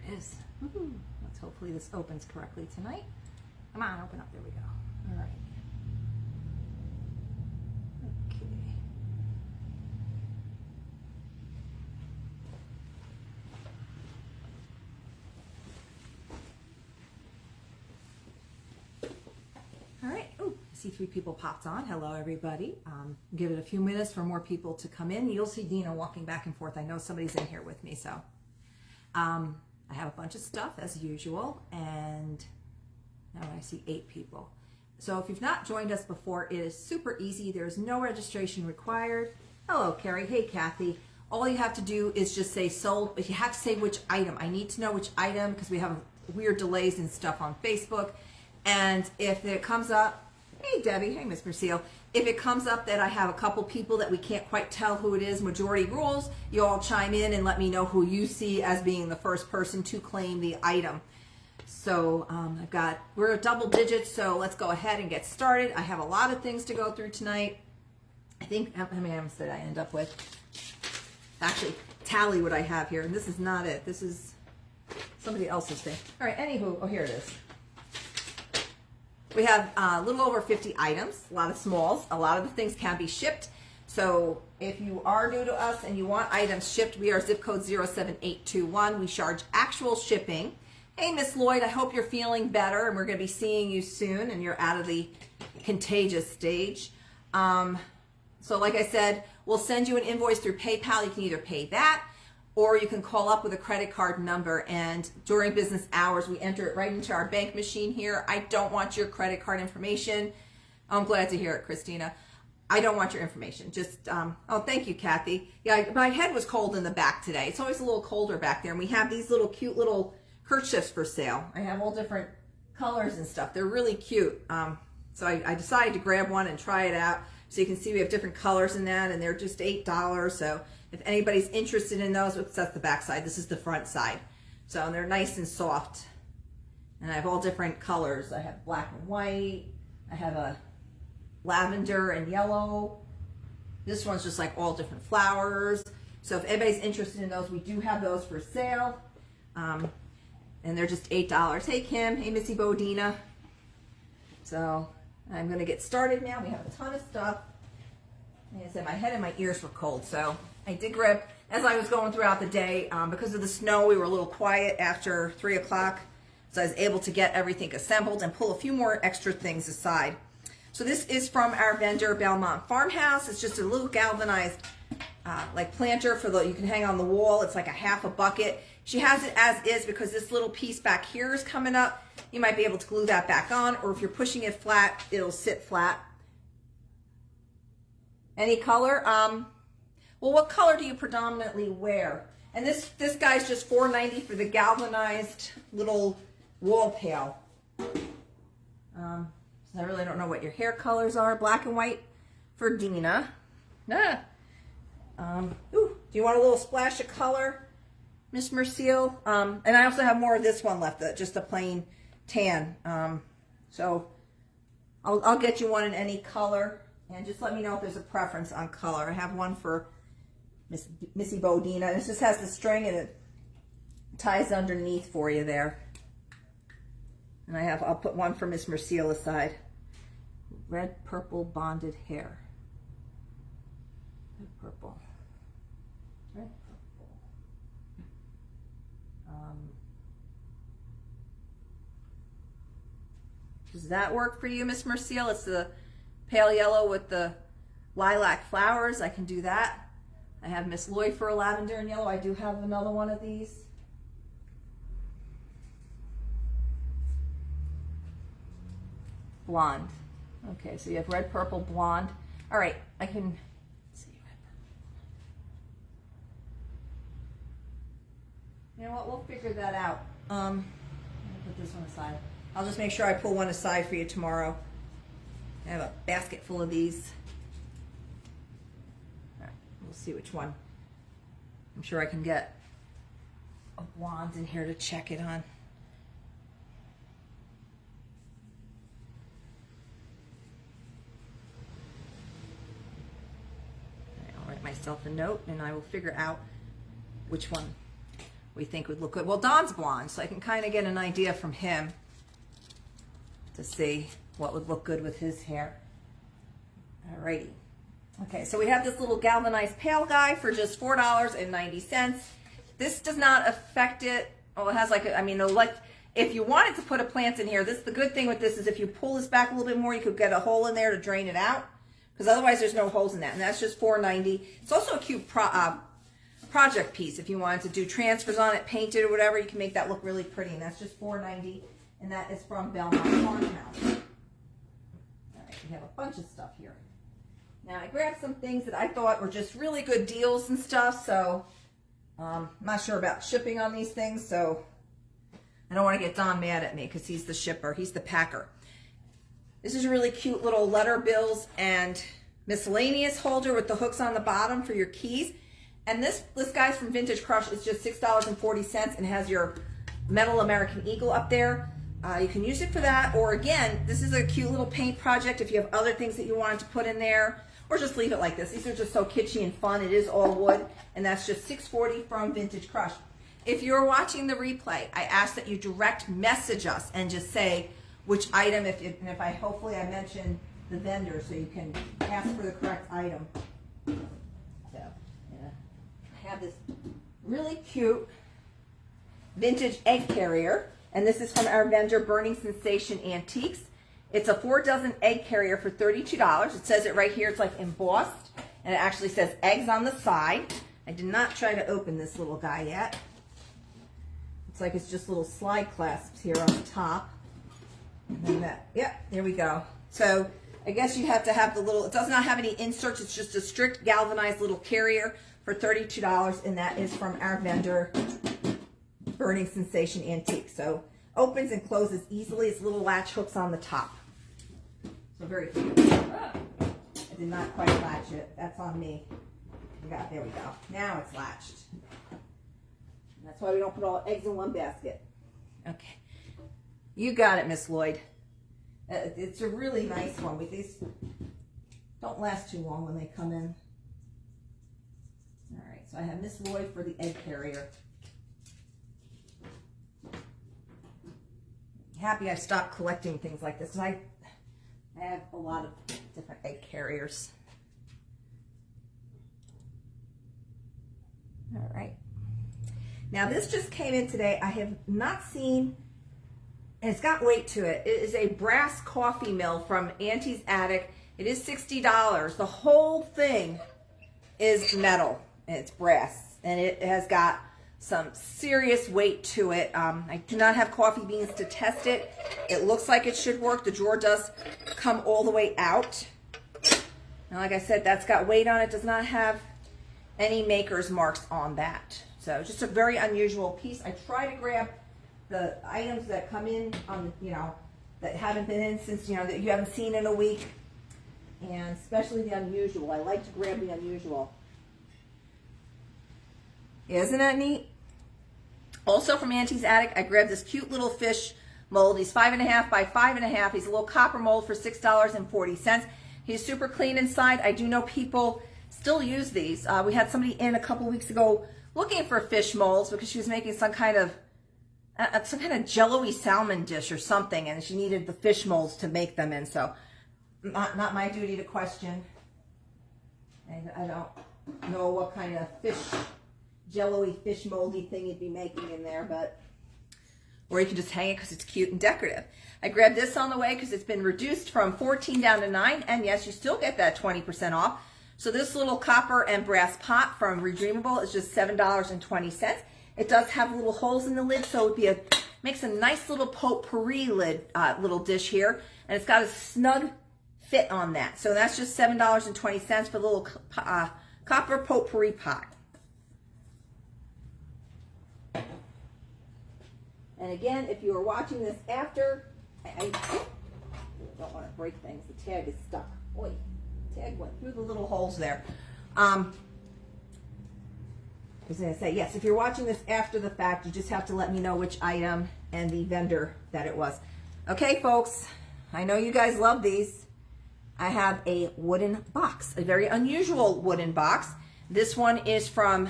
it is. Woo-hoo. Let's hopefully this opens correctly tonight. Come on, open up. There we go. All right. Okay. All right. Oh, I see 3 people popped on. Hello, everybody. Give it a few minutes for more people to come in. You'll see Dina walking back and forth. I know somebody's in here with me, so I have a bunch of stuff as usual, and now I see 8 people. So if you've not joined us before, it is super easy. There's no registration required. Hello, Carrie. Hey, Kathy. All you have to do is just say sold, but you have to say which item. I need to know which item because we have weird delays and stuff on Facebook. And if it comes up, hey, Debbie. Hey, Miss Marcille. If it comes up that I have a couple people that we can't quite tell who it is, majority rules, you all chime in and let me know who you see as being the first person to claim the item. So we're at double digits, so let's go ahead and get started. I have a lot of things to go through tonight. I think, how many items did I end up with? Actually, tally what I have here, and this is not it. This is somebody else's thing. All right, anywho, oh, here it is. We have a little over 50 items, a lot of smalls. A lot of the things can be shipped. So if you are new to us and you want items shipped, we are zip code 07821. We charge actual shipping. Hey, Miss Lloyd, I hope you're feeling better, and we're going to be seeing you soon, and you're out of the contagious stage. So like I said, we'll send you an invoice through PayPal. You can either pay that, or you can call up with a credit card number, and during business hours, we enter it right into our bank machine here. I don't want your credit card information. I'm glad to hear it, Christina. I don't want your information. Just, oh, thank you, Kathy. Yeah, my head was cold in the back today. It's always a little colder back there, and we have these little cute little kerchiefs for sale. I have all different colors and stuff. They're really cute. So I decided to grab one and try it out. So you can see we have different colors in that, and they're just $8. So if anybody's interested in those, oops, that's the back side. This is the front side. So they're nice and soft. And I have all different colors. I have black and white. I have a lavender and yellow. This one's just like all different flowers. So if anybody's interested in those, we do have those for sale. And they're just $8. Hey, Kim. Hey, Missy Bodina. So I'm going to get started now. We have a ton of stuff. Like I said, my head and my ears were cold, so I did grab, as I was going throughout the day, because of the snow, we were a little quiet after 3 o'clock, so I was able to get everything assembled and pull a few more extra things aside. So this is from our vendor, Belmont Farmhouse. It's just a little galvanized like planter for you can hang on the wall. It's like a half a bucket. She has it as is because this little piece back here is coming up. You might be able to glue that back on, or if you're pushing it flat, it'll sit flat. Any color? Well, what color do you predominantly wear? And this guy's just $4.90 for the galvanized little wall pail. So I really don't know what your hair colors are. Black and white for Dina. Ooh, do you want a little splash of color, Miss Mercille? And I also have more of this one left, just a plain tan. So I'll get you one in any color, and just let me know if there's a preference on color. I have one for Missy Bodina. This just has the string and it ties underneath for you there. And I'll put one for Miss Mercille aside. Red purple bonded hair. Red purple. Red purple. Does that work for you, Miss Mercille? It's the pale yellow with the lilac flowers. I can do that. I have Miss Lloyd for a lavender and yellow. I do have another one of these. Blonde. Okay, so you have red, purple, blonde. All right, I can see red, purple. You know what? We'll figure that out. I'm gonna put this one aside. I'll just make sure I pull one aside for you tomorrow. I have a basket full of these. All right, we'll see which one. I'm sure I can get a wand in here to check it on. I'll write myself a note and I will figure out which one we think would look good. Well, Don's blonde, so I can kind of get an idea from him to see what would look good with his hair. Alrighty. Okay, so we have this little galvanized pail guy for just $4.90. This does not affect it. Oh, it has like, if you wanted to put a plant in here, the good thing with this is if you pull this back a little bit more, you could get a hole in there to drain it out. Because otherwise there's no holes in that. And that's just $4.90. It's also a cute project piece. If you wanted to do transfers on it, paint it or whatever, you can make that look really pretty. And that's just $4.90. And that is from Belmont Farmhouse. All right, we have a bunch of stuff here. Now I grabbed some things that I thought were just really good deals and stuff. So I'm not sure about shipping on these things. So I don't want to get Don mad at me because he's the shipper. He's the packer. This is a really cute little letter bills and miscellaneous holder with the hooks on the bottom for your keys. And this guy's from Vintage Crush. It's just $6.40 and has your metal American Eagle up there. You can use it for that. Or again, this is a cute little paint project if you have other things that you wanted to put in there. Or just leave it like this. These are just so kitschy and fun. It is all wood. And that's just $6.40 from Vintage Crush. If you're watching the replay, I ask that you direct message us and just say which item, hopefully I mention the vendor so you can ask for the correct item. So, yeah. I have this really cute vintage egg carrier, and this is from our vendor, Burning Sensation Antiques. It's a 4-dozen egg carrier for $32. It says it right here. It's like embossed, and it actually says eggs on the side. I did not try to open this little guy yet. It's like it's just little slide clasps here on the top. And then that, yep, there we go. So I guess you have to have the little, it does not have any inserts. It's just a strict galvanized little carrier for $32. And that is from our vendor, Burning Sensation Antique. So opens and closes easily. It's little latch hooks on the top. So very cute. I did not quite latch it. That's on me. There we go. Now it's latched. And that's why we don't put all eggs in one basket. Okay. You got it, Miss Lloyd. It's a really nice one. These don't last too long when they come in. All right, so I have Miss Lloyd for the egg carrier. Happy I stopped collecting things like this because I have a lot of different egg carriers. All right. Now this just came in today. I have not seen, and it's got weight to it. It is a brass coffee mill from Auntie's Attic. It is $60. The whole thing is metal and it's brass, and it has got some serious weight to it. I do not have coffee beans to test it. It looks like it should work. The drawer does come all the way out. And like I said, that's got weight on it. Does not have any maker's marks on that. So just a very unusual piece. I try to grab the items that come in on, that haven't been in since, that you haven't seen in a week. And especially the unusual. I like to grab the unusual. Isn't that neat? Also from Auntie's Attic, I grabbed this cute little fish mold. He's 5.5 by 5.5. He's a little copper mold for $6.40. He's super clean inside. I do know people still use these. We had somebody in a couple weeks ago looking for fish molds because she was making some kind of jello-y salmon dish or something, and she needed the fish molds to make them in. So not my duty to question. And I don't know what kind of jello-y fish moldy thing you'd be making in there, or you can just hang it because it's cute and decorative. I grabbed this on the way because it's been reduced from 14 down to 9, and yes, you still get that 20% off. So this little copper and brass pot from Redeemable is just $7.20. It does have little holes in the lid, so it would makes a nice little potpourri lid, little dish here, and it's got a snug fit on that. So that's just $7.20 for the little copper potpourri pot. And again, if you are watching this after, I don't want to break things. The tag is stuck. Oi, the tag went through the little holes there. I was going to say, yes, if you're watching this after the fact, you just have to let me know which item and the vendor that it was. Okay, folks, I know you guys love these. I have a wooden box, a very unusual wooden box. This one is from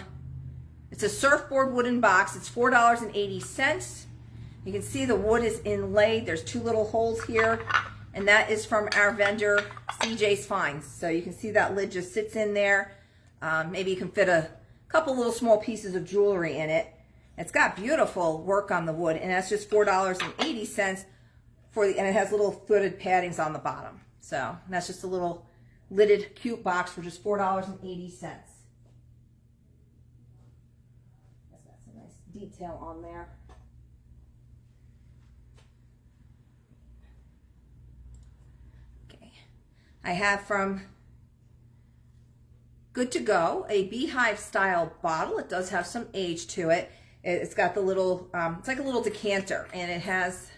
It's a surfboard wooden box. It's $4.80. You can see the wood is inlaid. There's 2 little holes here, and that is from our vendor, CJ's Finds. So you can see that lid just sits in there. Maybe you can fit a couple little small pieces of jewelry in it. It's got beautiful work on the wood, and that's just $4.80 and it has little footed paddings on the bottom. So that's just a little lidded cute box for just $4.80. That's got some nice detail on there. Okay, I have from Good to Go a beehive style bottle. It does have some age to it. It's got the little, it's like a little decanter, and it has,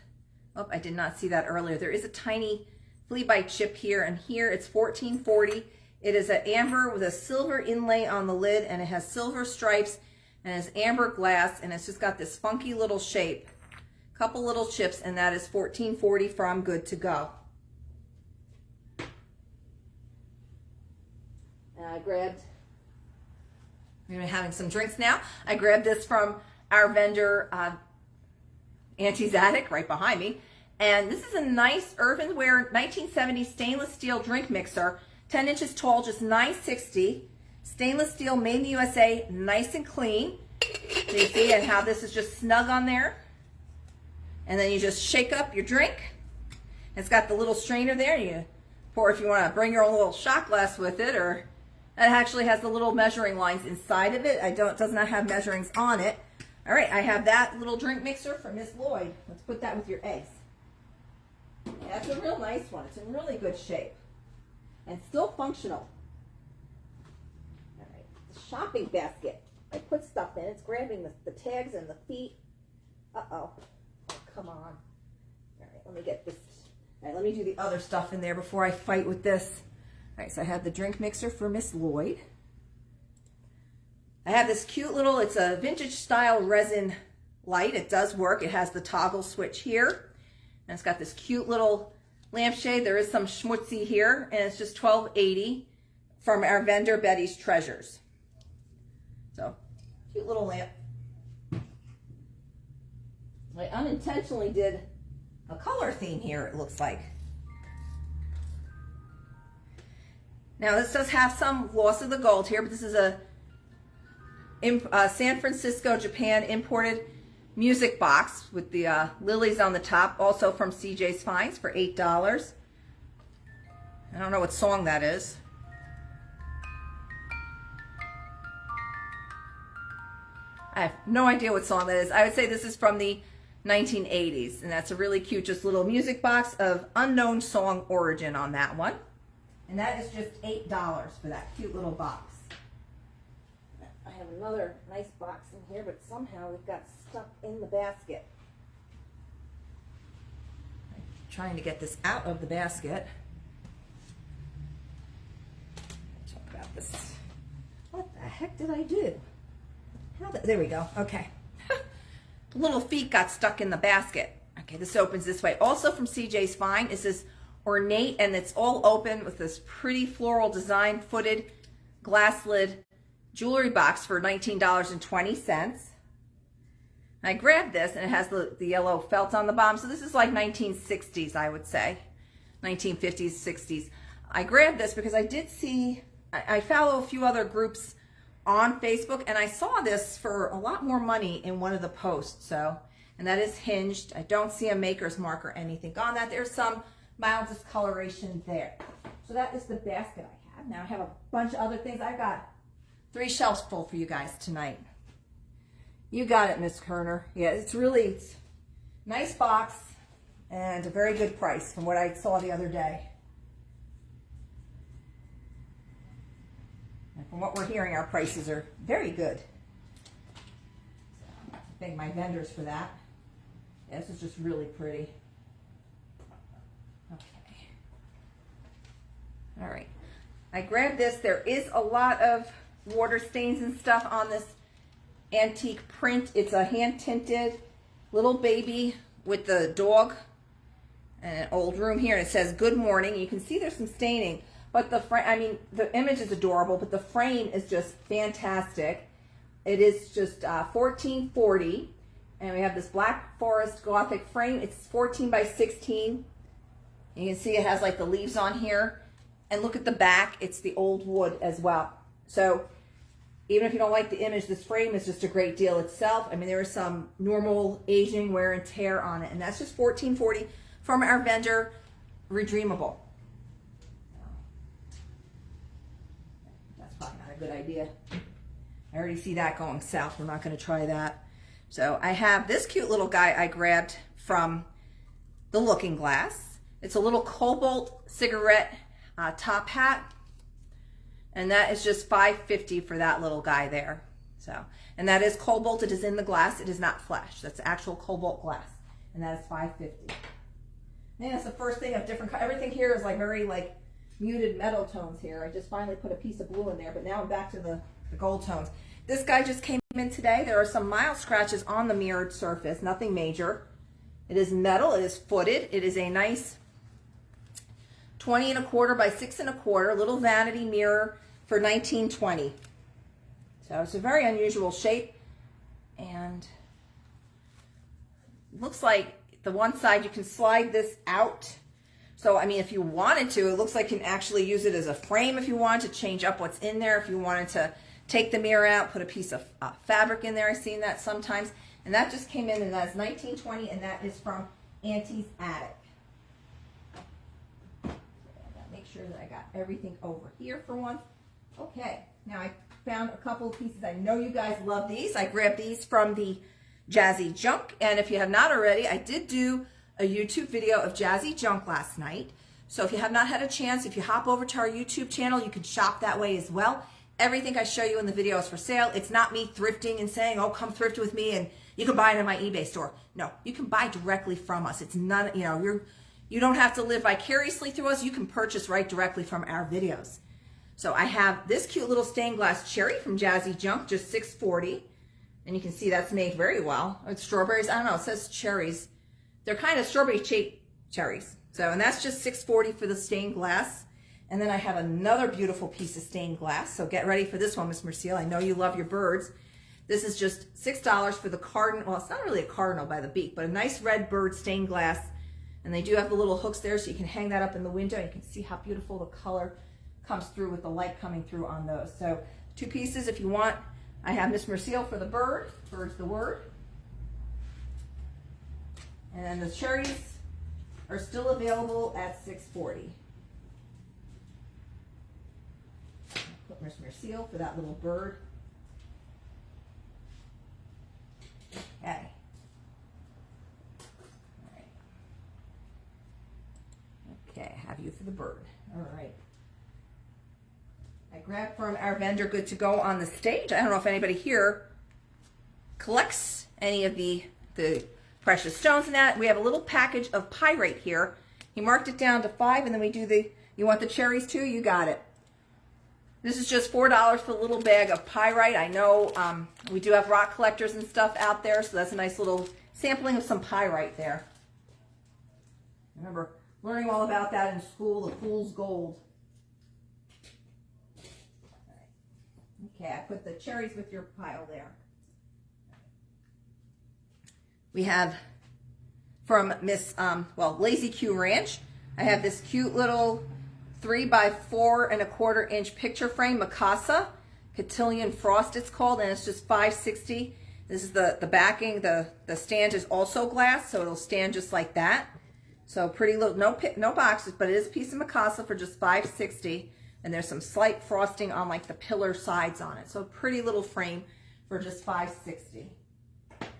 oh, I did not see that earlier. There is a tiny flea bite chip here, and here it's $14.40. It is an amber with a silver inlay on the lid, and it has silver stripes, and it's amber glass, and it's just got this funky little shape. Couple little chips, and that is $14.40 from Good to Go. And I grabbed, we're having some drinks now. I grabbed this from our vendor, Auntie's Attic, right behind me. And this is a nice earthenware 1970 stainless steel drink mixer, 10 inches tall, just $9.60. Stainless steel, made in the USA, nice and clean. So you see how this is just snug on there. And then you just shake up your drink. It's got the little strainer there. You pour if you want to bring your own little shot glass with it, or it actually has the little measuring lines inside of it. It does not have measurings on it. All right, I have that little drink mixer for Miss Lloyd. Let's put that with your eggs. Yeah, that's a real nice one. It's in really good shape and still functional. All right, the shopping basket. I put stuff in. It's grabbing the tags and the feet. Uh-oh. Oh, come on. All right, let me get this. All right, let me do the other stuff in there before I fight with this. All right, so I have the drink mixer for Miss Lloyd. I have this cute little, it's a vintage style resin light. It does work. It has the toggle switch here. And it's got this cute little lampshade. There is some schmutzy here, and it's just $12.80 from our vendor, Betty's Treasures. So, cute little lamp. I unintentionally did a color theme here, it looks like. Now, this does have some loss of the gold here, but this is a San Francisco, Japan imported music box with the lilies on the top, also from CJ's Finds for $8. I don't know what song that is. I have no idea what song that is. I would say this is from the 1980s, and that's a really cute, just little music box of unknown song origin on that one. And that is just $8 for that cute little box. I have another nice box in here, but somehow it got stuck in the basket. I'm trying to get this out of the basket. Talk about this. What the heck did I do? There we go. Okay. The little feet got stuck in the basket. Okay, this opens this way. Also from CJ's Find is this ornate, and it's all open with this pretty floral design footed glass lid jewelry box for $19.20. I grabbed this, and it has the yellow felt on the bottom. So this is like 1960s, I would say. 1950s, 60s. I grabbed this because I did see, I follow a few other groups on Facebook, and I saw this for a lot more money in one of the posts. So, and that is hinged. I don't see a maker's mark or anything on that. There's some mild discoloration there. So that is the basket I have. Now I have a bunch of other things. I've got 3 shelves full for you guys tonight. You got it, Miss Kerner. Yeah, it's nice box and a very good price from what I saw the other day. And from what we're hearing, our prices are very good. So I thank my vendors for that. Yeah, this is just really pretty. Okay. All right. I grabbed this. There is a lot of water stains and stuff on this antique print. It's a hand tinted little baby with the dog and an old room here, and it says good morning. You can see there's some staining, but the image is adorable, but the frame is just fantastic. It is just $14.40, and we have this Black Forest Gothic frame. It's 14 by 16. You can see it has like the leaves on here, and look at the back. It's the old wood as well. So even if you don't like the image, this frame is just a great deal itself. I mean, there is some normal aging, wear and tear on it, and that's just $14.40 from our vendor, redeemable. That's probably not a good idea. I already see that going south. We're not going to try that. So I have this cute little guy I grabbed from the Looking Glass. It's a little cobalt cigarette top hat. And that is just $5.50 for that little guy there. So, and that is cobalt. It is in the glass. It is not flesh. That's actual cobalt glass. And that is $5.50. And that's the first thing of different, everything here is like very like muted metal tones here. I just finally put a piece of blue in there, but now I'm back to the gold tones. This guy just came in today. There are some mild scratches on the mirrored surface, nothing major. It is metal, it is footed. It is a nice 20 1/4 by 6 1/4 little vanity mirror for $19.20. So it's a very unusual shape, and looks like the one side you can slide this out. So I mean, if you wanted to, it looks like you can actually use it as a frame if you want to change up what's in there. If you wanted to take the mirror out, put a piece of fabric in there. I've seen that sometimes. And that just came in, and that's $19.20, and that is from Auntie's Attic. So I gotta make sure that I got everything over here for once. Okay, now I found a couple of pieces. I know you guys love these. I grabbed these from the Jazzy Junk, and if you have not already, I did do a YouTube video of Jazzy Junk last night. So if you have not had a chance, if you hop over to our YouTube channel, you can shop that way as well. Everything I show you in the video is for sale. It's not me thrifting and saying, oh, come thrift with me and you can buy it in my eBay store. No, you can buy directly from us. It's none, you know, you don't have to live vicariously through us. You can purchase right directly from our videos. So I have this cute little stained glass cherry from Jazzy Junk, just $6.40. And you can see that's made very well. It's strawberries. I don't know. It says cherries. They're kind of strawberry shaped cherries. So, and that's just $6.40 for the stained glass. And then I have another beautiful piece of stained glass. So get ready for this one, Miss Mercille. I know you love your birds. This is just $6 for the cardinal. Well, it's not really a cardinal by the beak, but a nice red bird stained glass. And they do have the little hooks there, so you can hang that up in the window. You can see how beautiful the color comes through with the light coming through on those. So 2 pieces if you want. I have Miss Mercille for the bird. Bird's the word. And then the cherries are still available at $6.40. Put Miss Mercille for that little bird. Okay. All right. Okay, I have you for the bird. All right. I grabbed from our vendor Good to Go on the stage. I don't know if anybody here collects any of the precious stones and that. We have a little package of pyrite here. He marked it down to $5, and then we do you want the cherries too? You got it. This is just $4 for a little bag of pyrite. I know we do have rock collectors and stuff out there, so that's a nice little sampling of some pyrite there. I remember learning all about that in school, the fool's gold. Okay, I put the cherries with your pile there. We have from Miss, Lazy Q Ranch, I have this cute little 3 by 4 1/4 inch picture frame, Mikasa, Cotillion Frost it's called, and it's just $5.60. This is the backing, the stand is also glass, so it'll stand just like that. So pretty little, no boxes, but it is a piece of Mikasa for just $5.60. And there's some slight frosting on like the pillar sides on it. So a pretty little frame for just $5.60. Okay.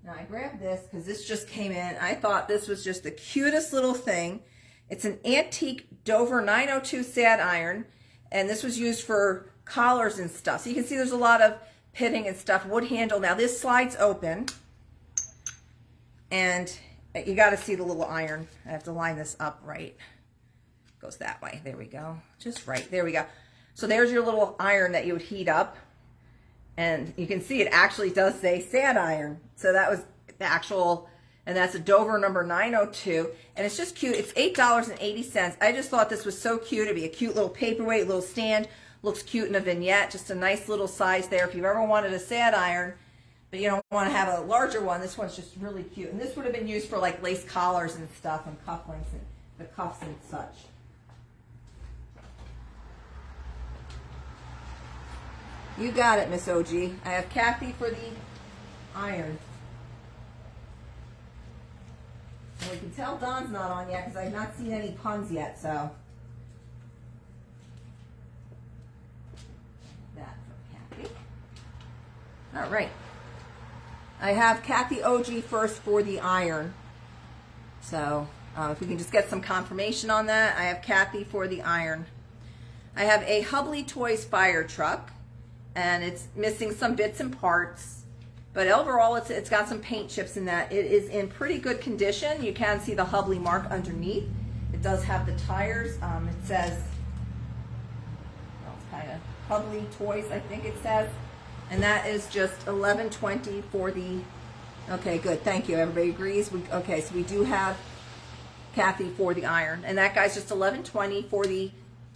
Now I grabbed this because this just came in. I thought this was just the cutest little thing. It's an antique Dover 902 sad iron. And this was used for collars and stuff. So you can see there's a lot of pitting and stuff. Wood handle. Now this slides open. And you got to see the little iron. I have to line this up right. Goes that way. There we go. Just right. There we go. So there's your little iron that you would heat up. And you can see it actually does say sand iron. So that was the actual, and that's a Dover number 902. And it's just cute. It's $8.80. I just thought this was so cute. It'd be a cute little paperweight, little stand. Looks cute in a vignette, just a nice little size there. If you've ever wanted a sad iron, but you don't want to have a larger one, this one's just really cute. And this would have been used for like lace collars and stuff and cufflinks and the cuffs and such. You got it, Miss OG. I have Kathy for the iron. And we can tell Don's not on yet because I've not seen any puns yet, so. That for Kathy. All right. I have Kathy OG first for the iron. So if we can just get some confirmation on that, I have Kathy for the iron. I have a Hubley Toys fire truck, and it's missing some bits and parts, but overall it's got some paint chips in that. It is in pretty good condition. You can see the Hubley mark underneath. It does have the tires. It says, well, it's kind of Hubley Toys, I think it says. And that is just $11.20 for the, okay, good, thank you, everybody agrees. Okay, so we do have Kathy for the iron. And that guy's just $11.20 for the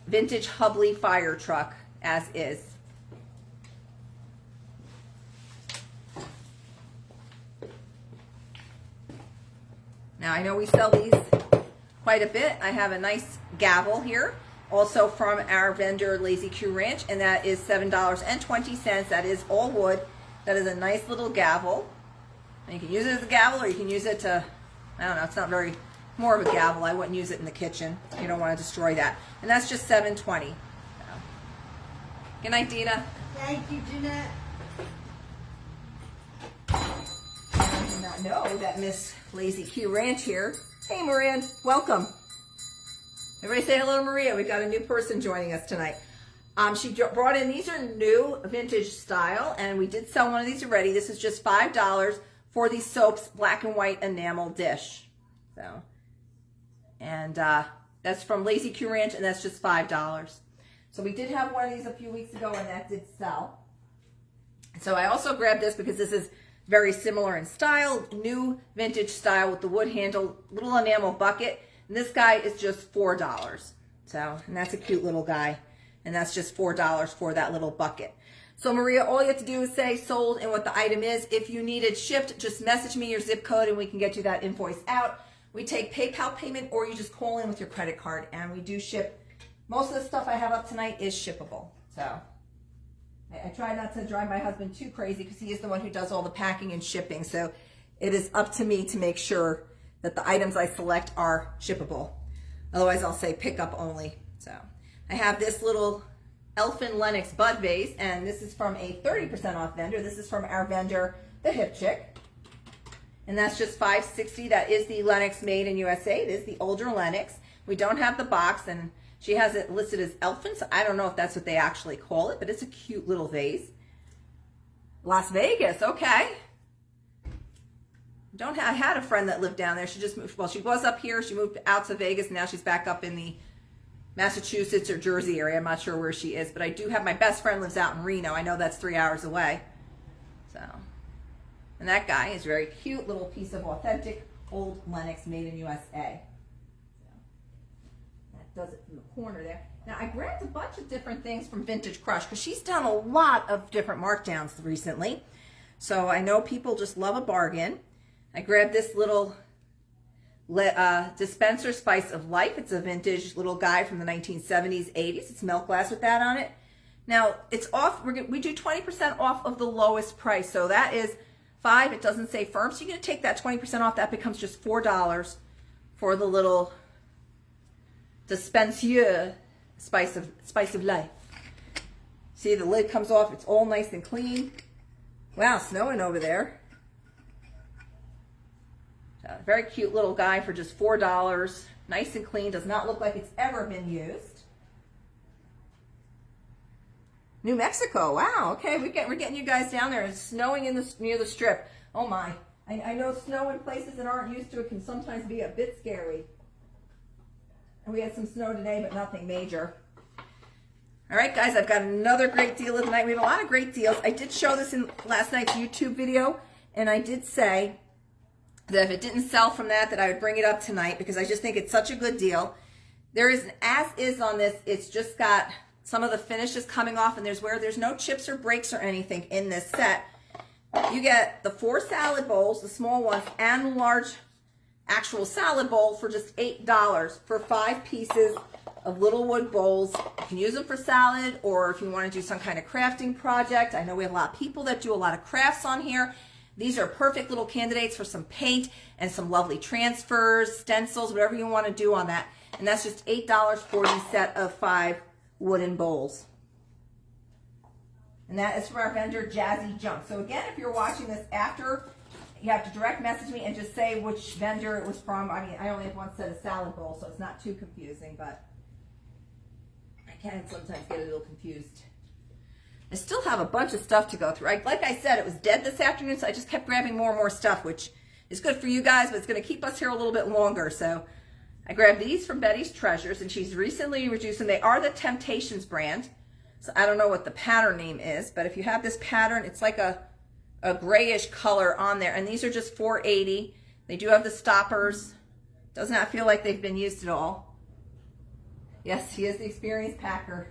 vintage Hubley fire truck as is. Now I know we sell these quite a bit. I have a nice gavel here, also from our vendor Lazy Q Ranch, and that is $7.20. That is all wood. That is a nice little gavel. And you can use it as a gavel, or you can use it to, I don't know, it's not very, more of a gavel. I wouldn't use it in the kitchen. You don't want to destroy that. And that's just $7.20. So. Good night, Dina. Thank you, Jeanette. I did not know that Miss Lazy Q Ranch here. Hey, Maria, welcome. Everybody say hello to Maria. We've got a new person joining us tonight. She brought in, these are new vintage style, and we did sell one of these already. This is just $5 for the Soaps black and white enamel dish. So, and that's from Lazy Q Ranch, and that's just $5. So we did have one of these a few weeks ago, and that did sell. So I also grabbed this because this is very similar in style, new vintage style with the wood handle, little enamel bucket. And this guy is just $4. So, and that's a cute little guy. And that's just $4 for that little bucket. So Maria, all you have to do is say sold and what the item is. If you need it shipped, just message me your zip code and we can get you that invoice out. We take PayPal payment, or you just call in with your credit card, and we do ship. Most of the stuff I have up tonight is shippable. So I try not to drive my husband too crazy because he is the one who does all the packing and shipping. So it is up to me to make sure that the items I select are shippable. Otherwise, I'll say pick up only. So I have this little Elfin Lennox bud vase, and this is from a 30% off vendor. This is from our vendor, The Hip Chick. And that's just $5.60. That is the Lennox made in USA. It is the older Lennox. We don't have the box, and she has it listed as Elfin, so I don't know if that's what they actually call it, but it's a cute little vase. Las Vegas, okay. I had a friend that lived down there. She just moved, well, she was up here. She moved out to Vegas, and now she's back up in the Massachusetts or Jersey area. I'm not sure where she is, but I do have, my best friend lives out in Reno. I know that's 3 hours away. So, and that guy is very cute, little piece of authentic old Lennox made in USA. Does it from the corner there. Now I grabbed a bunch of different things from Vintage Crush because she's done a lot of different markdowns recently. So I know people just love a bargain. I grabbed this little dispenser Spice of Life. It's a vintage little guy from the 1970s, 80s. It's milk glass with that on it. Now it's off, we do 20% off of the lowest price. So that is $5. It doesn't say firm. So you're going to take that 20% off. That becomes just $4 for the little dispenser Spice of Life. See, the lid comes off. It's all nice and clean. Wow, snowing over there. Very cute little guy for just $4. Nice and clean. Does not look like it's ever been used. New Mexico. Wow. Okay, we're getting you guys down there. It's snowing near the strip. Oh my. I know snow in places that aren't used to it can sometimes be a bit scary. And we had some snow today, but nothing major. All right, guys, I've got another great deal of the night. We have a lot of great deals. I did show this in last night's YouTube video, and I did say that if it didn't sell from that I would bring it up tonight because I just think it's such a good deal. There is an as is on this. It's just got some of the finishes coming off, and there's no chips or breaks or anything in this set. You get the 4 salad bowls, the small ones, and the large actual salad bowl for just $8 for 5 pieces of little wood bowls. You can use them for salad, or if you want to do some kind of crafting project. I know we have a lot of people that do a lot of crafts on here. These are perfect little candidates for some paint and some lovely transfers, stencils, whatever you want to do on that. And that's just $8 for the set of 5 wooden bowls. And that is from our vendor, Jazzy Junk. So again, if you're watching this after, you have to direct message me and just say which vendor it was from. I mean, I only have one set of salad bowls, so it's not too confusing, but I can sometimes get a little confused. I still have a bunch of stuff to go through. Like I said, it was dead this afternoon, so I just kept grabbing more and more stuff, which is good for you guys, but it's going to keep us here a little bit longer. So I grabbed these from Betty's Treasures, and she's recently reduced them. They are the Temptations brand, so I don't know what the pattern name is, but if you have this pattern, it's like a grayish color on there, and these are just $4.80. They do have the stoppers. Does not feel like they've been used at all. Yes, he is the experienced packer.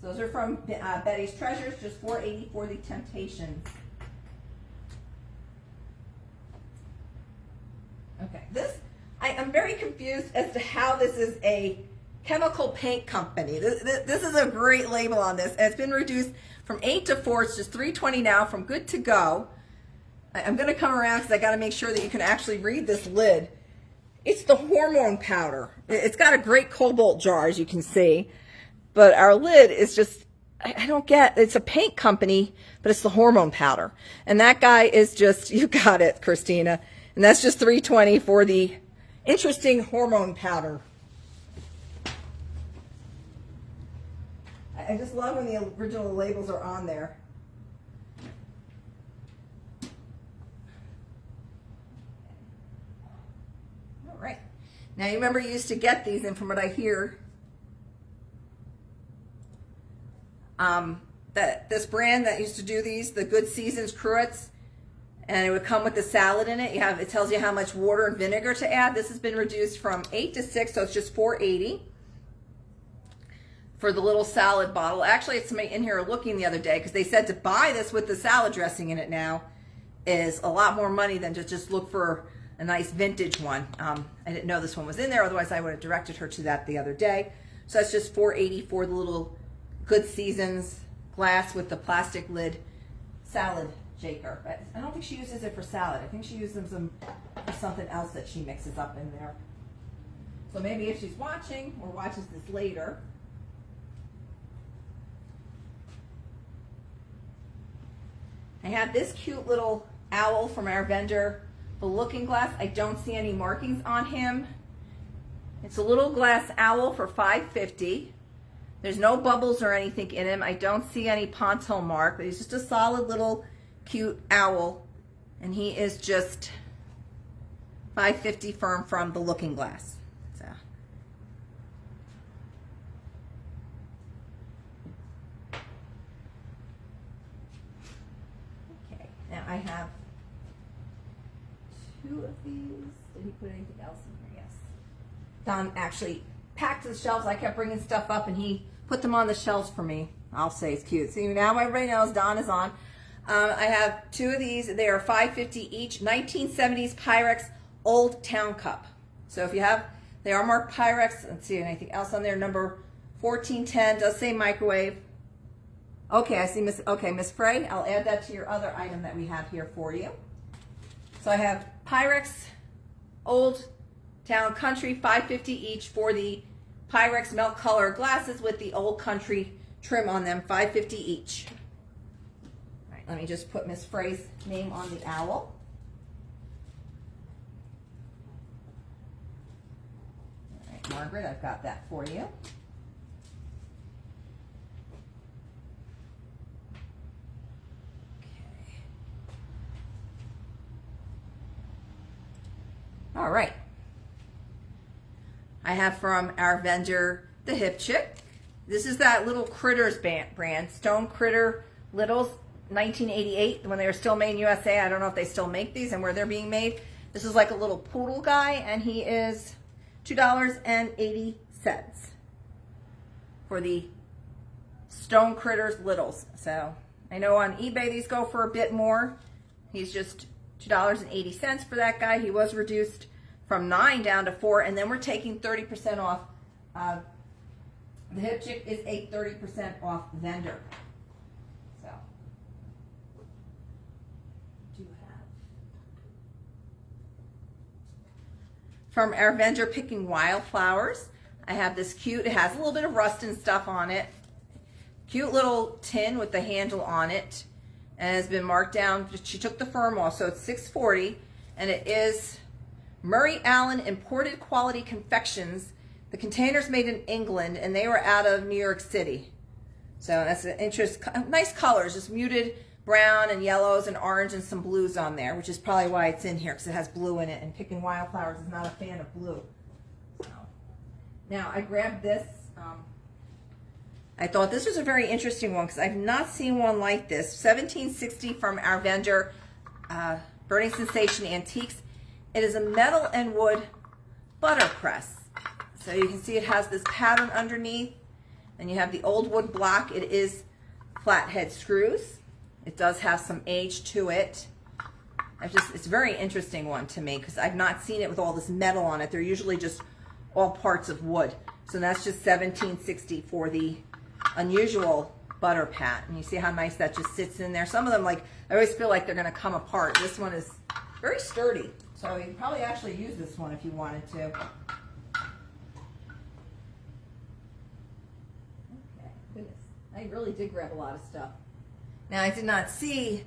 So those are from Betty's Treasures, just $4.80 for the Temptations. Okay, I'm very confused as to how this is a chemical paint company. This is a great label on this, and it's been reduced from 8 to 4. It's just $3.20 now from Good to Go. I'm going to come around because I got to make sure that you can actually read this lid. It's the hormone powder. It's got a great cobalt jar, as you can see. But our lid is just, I don't get, it's a paint company, but it's the hormone powder. And that guy is just, you got it, Christina. And that's just $3.20 for the interesting hormone powder. I just love when the original labels are on there. All right. Now, you remember you used to get these, and from what I hear, that this brand that used to do these, the Good Seasons Cruets, and it would come with the salad in it. It tells you how much water and vinegar to add. This has been reduced from 8 to 6, so it's just $4.80 for the little salad bottle. Actually, it's somebody in here looking the other day, because they said to buy this with the salad dressing in it now is a lot more money than to just look for a nice vintage one. I didn't know this one was in there, otherwise I would have directed her to that the other day. So that's just $4.80 for the little Good Seasons glass with the plastic lid salad shaker. But I don't think she uses it for salad. I think she uses them for something else that she mixes up in there. So maybe if she's watching or watches this later. I have this cute little owl from our vendor, the Looking Glass. I don't see any markings on him. It's a little glass owl for $5.50. There's no bubbles or anything in him. I don't see any ponton mark, but he's just a solid little cute owl, and he is just $5.50 from the Looking Glass. So okay, now I have 2 of these. Did he put anything else in here? Yes. Don actually packed the shelves. I kept bringing stuff up, and he put them on the shelves for me. I'll say it's cute. See, now everybody knows Don is on. I have 2 of these. They are $5.50 each. 1970s Pyrex Old Town Cup. So if you have, they are marked Pyrex. Let's see, anything else on there? Number 1410 does say microwave. Okay, I see Miss Frey. I'll add that to your other item that we have here for you. So I have Pyrex Old Town Country, $5.50 each for the Pyrex Melt Color glasses with the Old Country trim on them, $5.50 each. All right, let me just put Miss Frey's name on the owl. All right, Margaret, I've got that for you. Okay. All right. I have from our vendor, the Hip Chick. This is that little Critters brand, Stone Critter Littles, 1988, when they were still made in USA. I don't know if they still make these and where they're being made. This is like a little poodle guy, and he is $2.80. for the Stone Critters Littles. So I know on eBay these go for a bit more. He's just $2.80 for that guy. He was reduced from $9 down to $4, and then we're taking 30% off. The Hip Chick is a 30% off vendor. So, do have from our vendor Picking Wildflowers. I have this cute. It has a little bit of rust and stuff on it. Cute little tin with the handle on it, and has been marked down. She took the firm off, so it's $6.40, and it is Murray Allen Imported Quality Confections. The container's made in England, and they were out of New York City. So that's an nice colors, just muted brown and yellows and orange and some blues on there, which is probably why it's in here, because it has blue in it, and Picking Wildflowers is not a fan of blue. So, now, I grabbed this. I thought this was a very interesting one because I've not seen one like this. $17.60 from our vendor, Burning Sensation Antiques. It is a metal and wood butter press. So you can see it has this pattern underneath, and you have the old wood block. It is flathead screws. It does have some age to it. It's a very interesting one to me because I've not seen it with all this metal on it. They're usually just all parts of wood. So that's just $17.60 for the unusual butter pat. And you see how nice that just sits in there. Some of them, like, I always feel like they're going to come apart. This one is very sturdy. So you could probably actually use this one if you wanted to. Okay, goodness. I really did grab a lot of stuff. Now, I did not see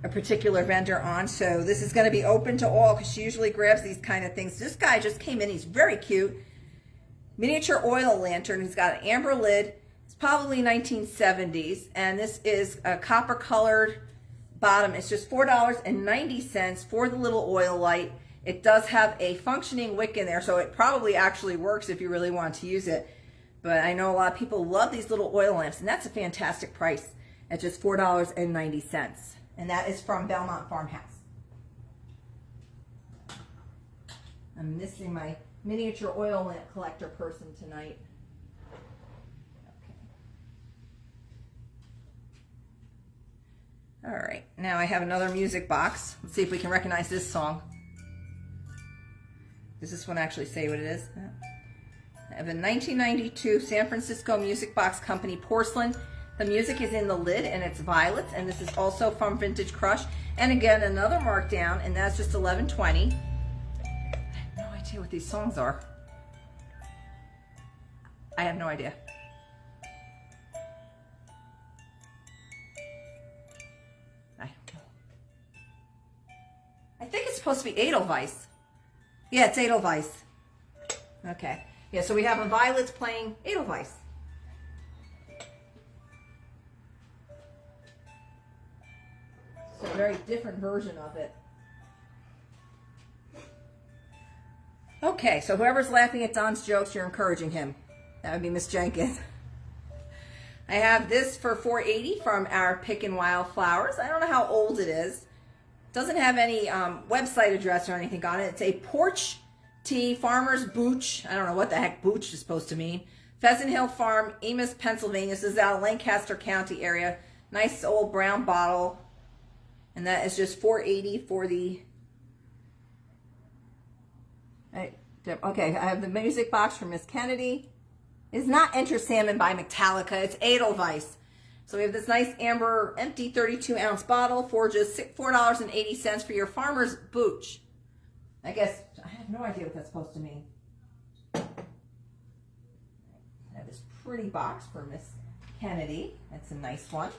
a particular vendor on, so this is going to be open to all because she usually grabs these kind of things. This guy just came in. He's very cute. Miniature oil lantern. He's got an amber lid. It's probably 1970s, and this is a copper colored bottom. It's just $4.90 for the little oil light. It does have a functioning wick in there, so it probably actually works if you really want to use it. But I know a lot of people love these little oil lamps, and that's a fantastic price at just $4.90. And that is from Belmont Farmhouse. I'm missing my miniature oil lamp collector person tonight. All right, now I have another music box. Let's see if we can recognize this song. Does this one actually say what it is? I have a 1992 San Francisco Music Box Company porcelain. The music is in the lid, and it's violets, and this is also from Vintage Crush. And again, another markdown, and that's just $11.20. I have no idea what these songs are. I have no idea. I think it's supposed to be Edelweiss. Yeah, it's Edelweiss. Okay. Yeah, so we have a Violets playing Edelweiss. So a very different version of it. Okay, so whoever's laughing at Don's jokes, you're encouraging him. That would be Miss Jenkins. I have this for $4.80 from our Picking Wildflowers. I don't know how old it is. Doesn't have any website address or anything on it. It's a porch tea farmer's booch. I don't know what the heck booch is supposed to mean. Pheasant Hill Farm, Emus, Pennsylvania. This is out of Lancaster County area. Nice old brown bottle. And that is just $4.80 for the... Okay, I have the music box from Miss Kennedy. It's not Enter Salmon by Metallica. It's Edelweiss. So we have this nice amber empty 32-ounce bottle for just $4.80 for your farmer's booch. I guess, I have no idea what that's supposed to mean. I have this pretty box for Miss Kennedy. That's a nice one.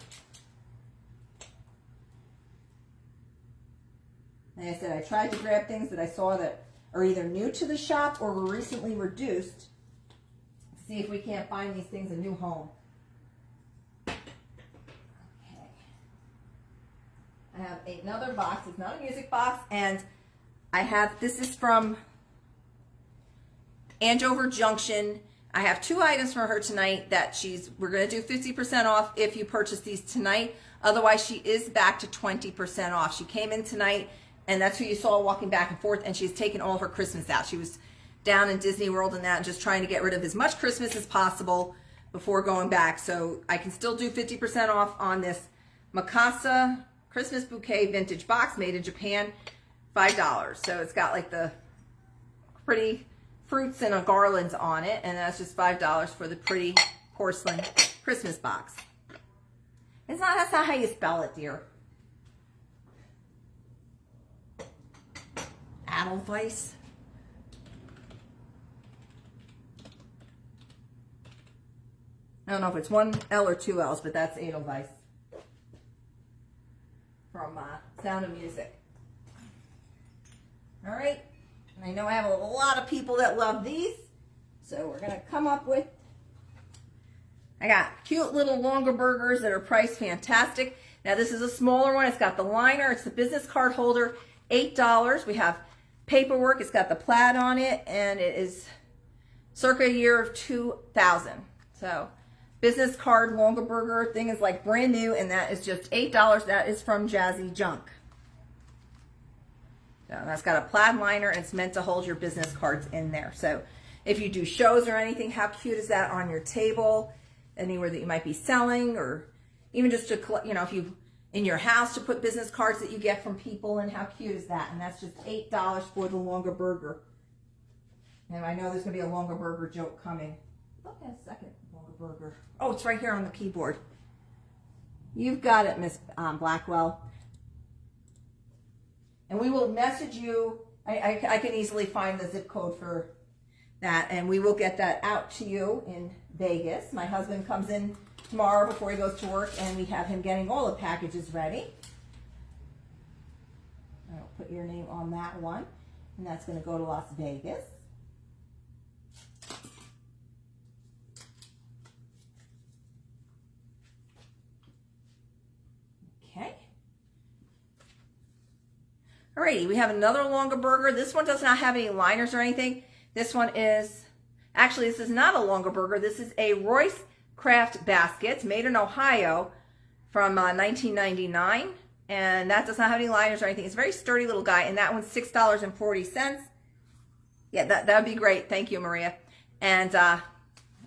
Like I said, I tried to grab things that I saw that are either new to the shop or were recently reduced to see if we can't find these things a new home. I have another box. It's not a music box, and I have, this is from Andover Junction. I have two items for her tonight that we're going to do 50% off if you purchase these tonight. Otherwise, she is back to 20% off. She came in tonight, and that's who you saw walking back and forth, and she's taken all her Christmas out. She was down in Disney World and that, and just trying to get rid of as much Christmas as possible. before going back. So I can still do 50% off on this Mikasa Christmas Bouquet Vintage Box made in Japan, $5. So it's got like the pretty fruits and garlands on it, and that's just $5 for the pretty porcelain Christmas box. That's not how you spell it, dear. Edelweiss. I don't know if it's one L or two L's, but that's Edelweiss from Sound of Music. All right, and I know I have a lot of people that love these, so we're gonna come up with, I got cute little longer burgers that are priced fantastic. Now this is a smaller one. It's got the liner. It's the business card holder, $8. We have paperwork. It's got the plaid on it, and it is circa a year of 2000. So business card longer burger thing is like brand new, and that is just $8. That is from Jazzy Junk. So that's got a plaid liner, and it's meant to hold your business cards in there. So if you do shows or anything, how cute is that on your table? Anywhere that you might be selling, or even just to, you know, if you in your house to put business cards that you get from people, and how cute is that? And that's just $8 for the longer burger. And I know there's going to be a longer burger joke coming. Look at a second longer burger. Oh, it's right here on the keyboard. You've got it, Miss Blackwell. And we will message you. I can easily find the zip code for that, and we will get that out to you in Vegas. My husband comes in tomorrow before he goes to work, and we have him getting all the packages ready. I'll put your name on that one, and that's going to go to Las Vegas. Okay. Alrighty, we have another longer burger. This one does not have any liners or anything. This one is, actually this is not a longer burger. This is a Royce Craft basket. It's made in Ohio from 1999. And that does not have any liners or anything. It's a very sturdy little guy. And that one's $6.40. Yeah, that would be great. Thank you, Maria. And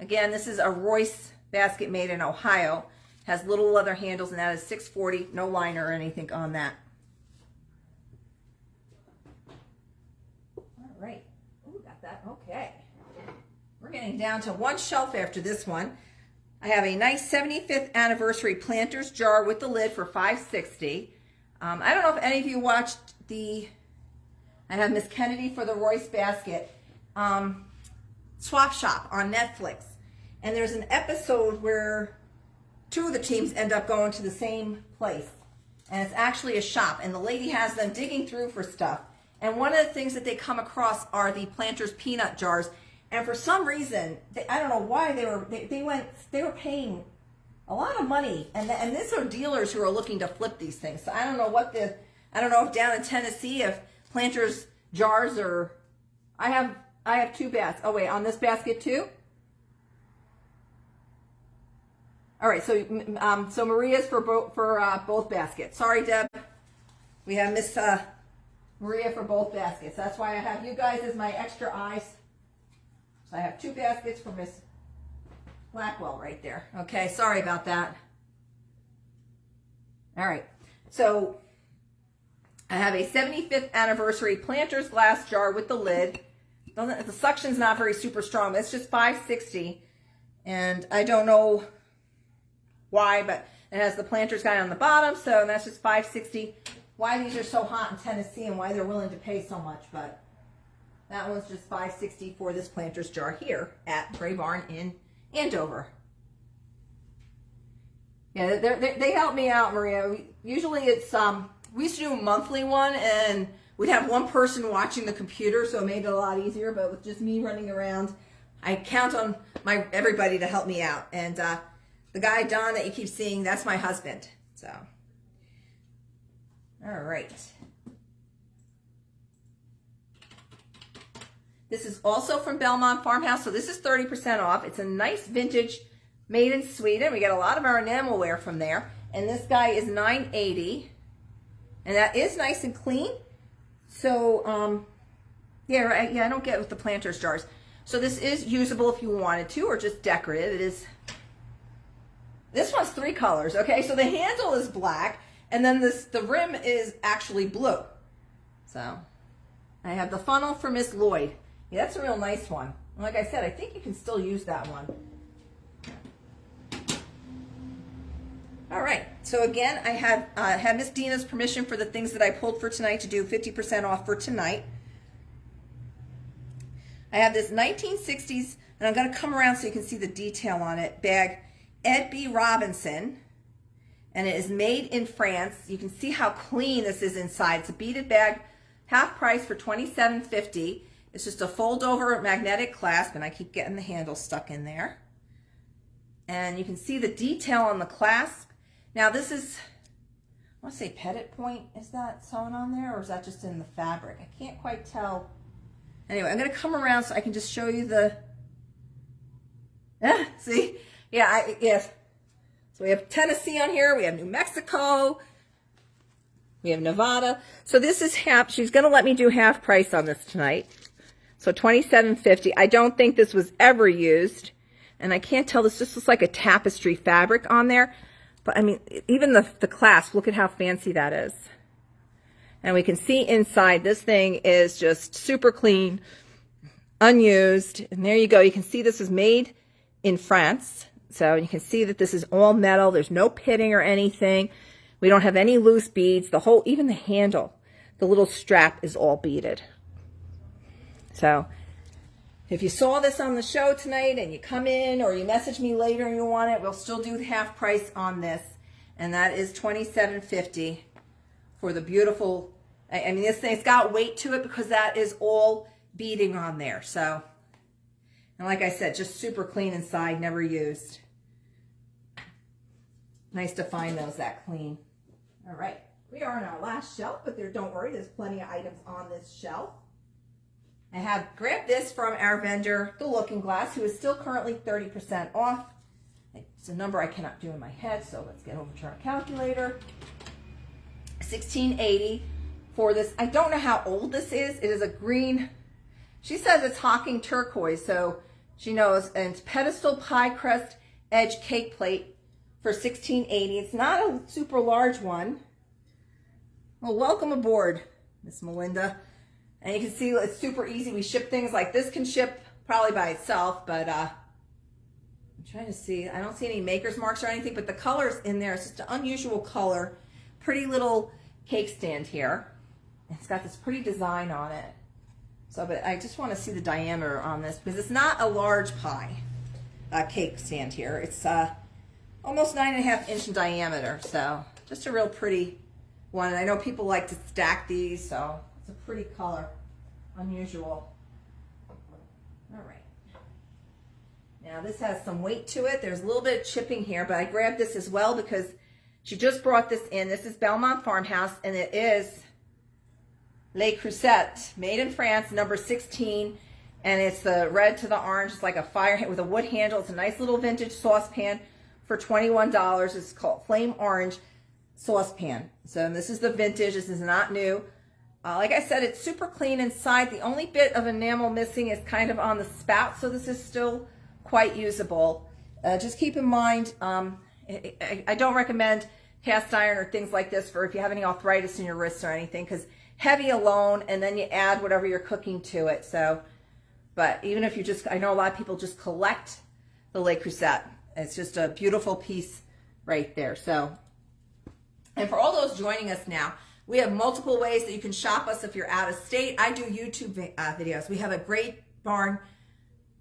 again, this is a Royce basket made in Ohio. Has little leather handles, and that is $6.40. No liner or anything on that. All right. Ooh, got that. Okay. We're getting down to one shelf after this one. I have a nice 75th anniversary Planters jar with the lid for $5.60. I don't know if any of you watched I have Miss Kennedy for the Royce basket Swap Shop on Netflix. And there's an episode where two of the teams end up going to the same place. And it's actually a shop. And the lady has them digging through for stuff. And one of the things that they come across are the Planters peanut jars. And for some reason, I don't know why they were paying a lot of money, and these are dealers who are looking to flip these things. So I don't know if down in Tennessee, if Planters jars are. I have two baskets. Oh wait, on this basket too. All right, so Maria's for both baskets. Sorry, Deb, we have Miss Maria for both baskets. That's why I have you guys as my extra eyes. I have two baskets for Miss Blackwell right there. Okay, sorry about that. All right, so I have a 75th anniversary Planters glass jar with the lid. The suction's not very super strong. It's just $5.60, and I don't know why, but it has the Planters guy on the bottom, so that's just $5.60. Why these are so hot in Tennessee and why they're willing to pay so much, but that one's just $5.60 for this Planters jar here at Gray Barn in Andover. Yeah, they help me out, Maria. Usually it's, we used to do a monthly one, and we'd have one person watching the computer, so it made it a lot easier, but with just me running around, I count on everybody to help me out. And the guy, Don, that you keep seeing, that's my husband. So, all right. This is also from Belmont Farmhouse, so this is 30% off. It's a nice vintage made in Sweden. We get a lot of our enamelware from there. And this guy is $9.80. And that is nice and clean. So, yeah, I don't get with the Planters jars. So this is usable if you wanted to, or just decorative. It is This one's 3 colors, okay? So the handle is black, and then the rim is actually blue. So I have the funnel for Miss Lloyd. Yeah, that's a real nice one. Like I said, I think you can still use that one. All right, so again, I have had Miss Dina's permission for the things that I pulled for tonight to do 50% off for tonight. I have this 1960s, and I'm going to come around so you can see the detail on it, bag Ed B. Robinson, and it is made in France. You can see how clean this is inside. It's a beaded bag, half price for $27.50. It's just a fold-over magnetic clasp, and I keep getting the handle stuck in there. And you can see the detail on the clasp. Now this is, I want to say petit point. Is that sewn on there, or is that just in the fabric? I can't quite tell. Anyway, I'm going to come around so I can just show you the, see? Yeah, yes. So we have Tennessee on here. We have New Mexico. We have Nevada. So this is half. She's going to let me do half price on this tonight. So $27.50. I don't think this was ever used. And I can't tell. This just looks like a tapestry fabric on there. But I mean, even the clasp, look at how fancy that is. And we can see inside, this thing is just super clean, unused. And there you go. You can see this is made in France. So you can see that this is all metal. There's no pitting or anything. We don't have any loose beads. The whole, even the handle, the little strap is all beaded. So if you saw this on the show tonight and you come in or you message me later and you want it, we'll still do the half price on this. And that is $27.50 for the beautiful, I mean, this thing's got weight to it because that is all beading on there. So, and like I said, just super clean inside, never used. Nice to find those that clean. All right, we are on our last shelf, but don't worry, there's plenty of items on this shelf. I have grabbed this from our vendor, The Looking Glass, who is still currently 30% off. It's a number I cannot do in my head, so let's get over to our calculator. $16.80 for this. I don't know how old this is. It is a green, she says it's Hawking turquoise, so she knows, and it's pedestal pie crust edge cake plate for $16.80. It's not a super large one. Well, welcome aboard, Miss Melinda. And you can see it's super easy. We ship things like this, can ship probably by itself, but I'm trying to see. I don't see any maker's marks or anything, but the color's in there. It's just an unusual color. Pretty little cake stand here. It's got this pretty design on it. So, but I just want to see the diameter on this because it's not a large pie cake stand here. It's almost 9.5 inch in diameter. So just a real pretty one. And I know people like to stack these, so it's a pretty color, unusual. All right. Now this has some weight to it. There's a little bit of chipping here, but I grabbed this as well because she just brought this in. This is Belmont Farmhouse, and it is Les Crucettes, made in France, number 16, and it's the red to the orange. It's like a fire with a wood handle. It's a nice little vintage saucepan for $21. It's called Flame Orange Saucepan. So this is the vintage. This is not new. Like I said, it's super clean inside. The only bit of enamel missing is kind of on the spout, so this is still quite usable. Just keep in mind, I don't recommend cast iron or things like this for if you have any arthritis in your wrists or anything, because heavy alone, and then you add whatever you're cooking to it. So, but even if you just, I know a lot of people just collect the Le Creuset. It's just a beautiful piece right there. So, and for all those joining us now, we have multiple ways that you can shop us if you're out of state. I do YouTube videos. We have a Great Barn,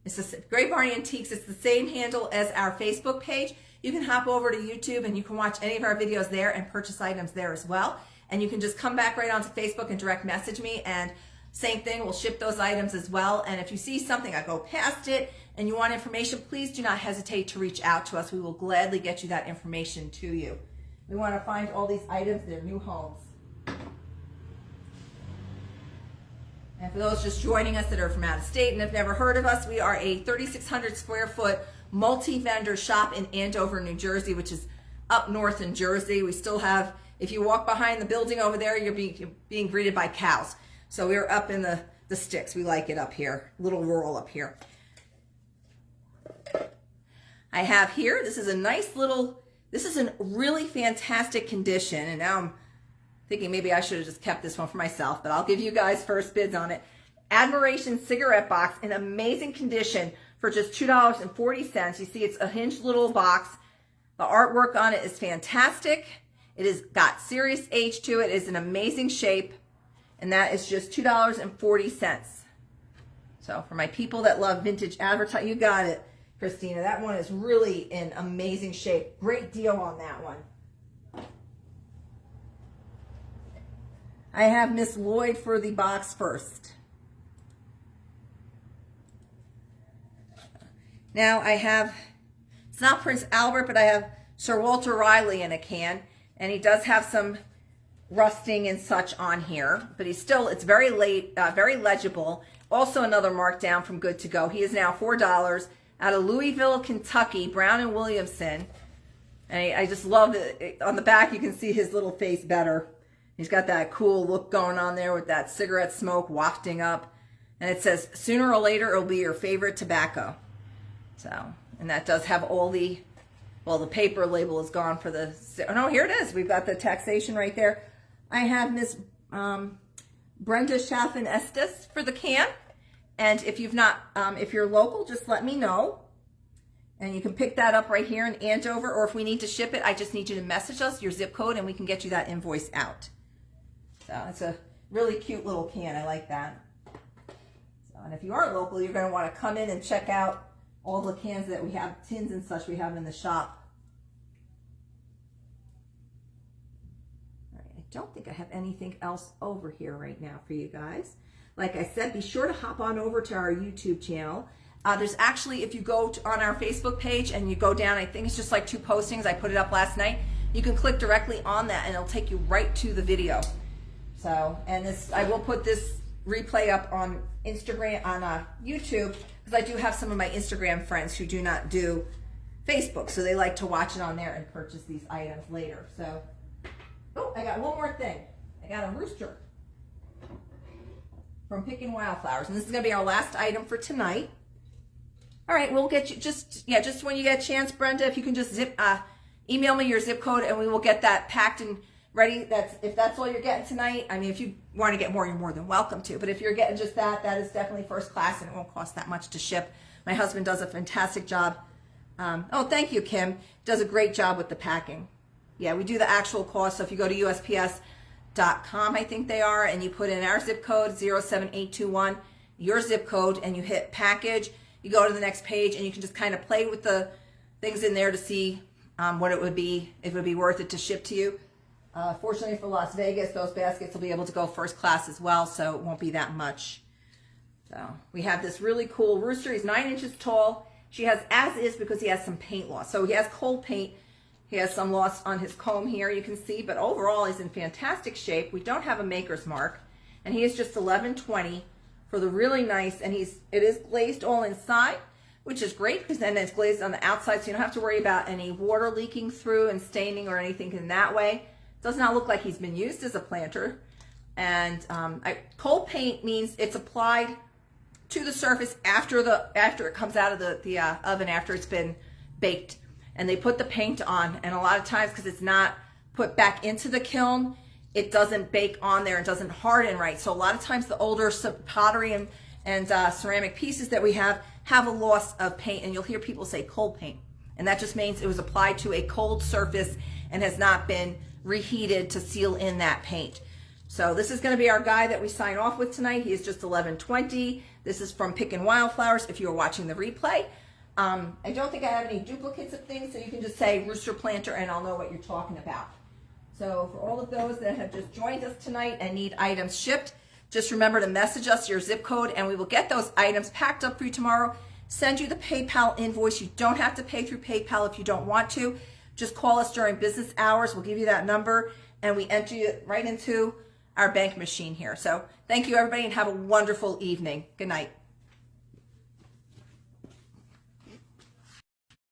it's a Great Barn Antiques. It's the same handle as our Facebook page. You can hop over to YouTube and you can watch any of our videos there and purchase items there as well. And you can just come back right onto Facebook and direct message me, and same thing, we'll ship those items as well. And if you see something, I go past it, and you want information, please do not hesitate to reach out to us. We will gladly get you that information to you. We want to find all these items their new homes. And for those just joining us that are from out of state and have never heard of us, we are a 3,600 square foot multi-vendor shop in Andover, New Jersey, which is up north in Jersey. We still have, if you walk behind the building over there, you're being greeted by cows. So we're up in the sticks. We like it up here, a little rural up here. I have here, this is a nice little This is in really fantastic condition, and now I'm thinking maybe I should have just kept this one for myself, but I'll give you guys first bids on it. Admiration cigarette box in amazing condition for just $2.40. You see it's a hinged little box. The artwork on it is fantastic. It has got serious age to it. It is in amazing shape, and that is just $2.40. So for my people that love vintage advertising, you got it, Christina. That one is really in amazing shape. Great deal on that one. I have Miss Lloyd for the box first. Now I have, it's not Prince Albert, but I have Sir Walter Raleigh in a can, and he does have some rusting and such on here, but he's still, it's very late, very legible. Also another markdown from Good to Go. He is now $4 out of Louisville, Kentucky, Brown and Williamson. And I just love it. On the back, you can see his little face better. He's got that cool look going on there with that cigarette smoke wafting up. And it says, sooner or later, it'll be your favorite tobacco. So, and that does have all the, well, the paper label is gone for the, oh no, here it is. We've got the taxation right there. I have Miss Brenda Chaffin Estes for the can. And if you've not, if you're local, just let me know. And you can pick that up right here in Andover, or if we need to ship it, I just need you to message us your zip code and we can get you that invoice out. So it's a really cute little can. I like that. So, and if you are local, you're going to want to come in and check out all the cans that we have, tins and such we have in the shop. All right, I don't think I have anything else over here right now for you guys. Like I said, be sure to hop on over to our YouTube channel. There's actually, if you go on our Facebook page and you go down, I think it's just like 2 postings. I put it up last night. You can click directly on that and it'll take you right to the video. So, and this, I will put this replay up on Instagram, on YouTube, because I do have some of my Instagram friends who do not do Facebook. So they like to watch it on there and purchase these items later. So, oh, I got one more thing. I got a rooster from Pickin' Wildflowers, and this is going to be our last item for tonight. All right, we'll get you just when you get a chance, Brenda, if you can just email me your zip code, and we will get that packed and ready. If that's all you're getting tonight. I mean, if you want to get more, you're more than welcome to. But if you're getting just that is definitely first class, and it won't cost that much to ship. My husband does a fantastic job. Oh, thank you, Kim. Does a great job with the packing. Yeah, we do the actual cost. So if you go to USPS.com, I think they are, and you put in our zip code 07821, your zip code, and you hit package, you go to the next page and you can just kind of play with the things in there to see what it would be, if it would be worth it to ship to you. Fortunately for Las Vegas, those baskets will be able to go first class as well, so it won't be that much. So we have this really cool rooster. He's 9 inches tall. She has as is because he has some paint loss. So he has cold paint. He has some loss on his comb here, you can see, but overall he's in fantastic shape. We don't have a maker's mark, and he is just $11.20 for the really nice, and it is glazed all inside, which is great because then it's glazed on the outside, so you don't have to worry about any water leaking through and staining or anything in that way. It does not look like he's been used as a planter. And cold paint means it's applied to the surface after it comes out of the oven, after it's been baked. And they put the paint on, and a lot of times, because it's not put back into the kiln, it doesn't bake on there, it doesn't harden right. So a lot of times the older pottery and ceramic pieces that we have a loss of paint, and you'll hear people say cold paint. And that just means it was applied to a cold surface and has not been reheated to seal in that paint. So this is going to be our guy that we sign off with tonight. He is just $11.20. This is from Pickin' Wildflowers if you are watching the replay. I don't think I have any duplicates of things, so you can just say rooster planter and I'll know what you're talking about. So for all of those that have just joined us tonight and need items shipped, just remember to message us your zip code and we will get those items packed up for you tomorrow. Send you the PayPal invoice. You don't have to pay through PayPal if you don't want to. Just call us during business hours. We'll give you that number and we enter you right into our bank machine here. So thank you everybody and have a wonderful evening. Good night.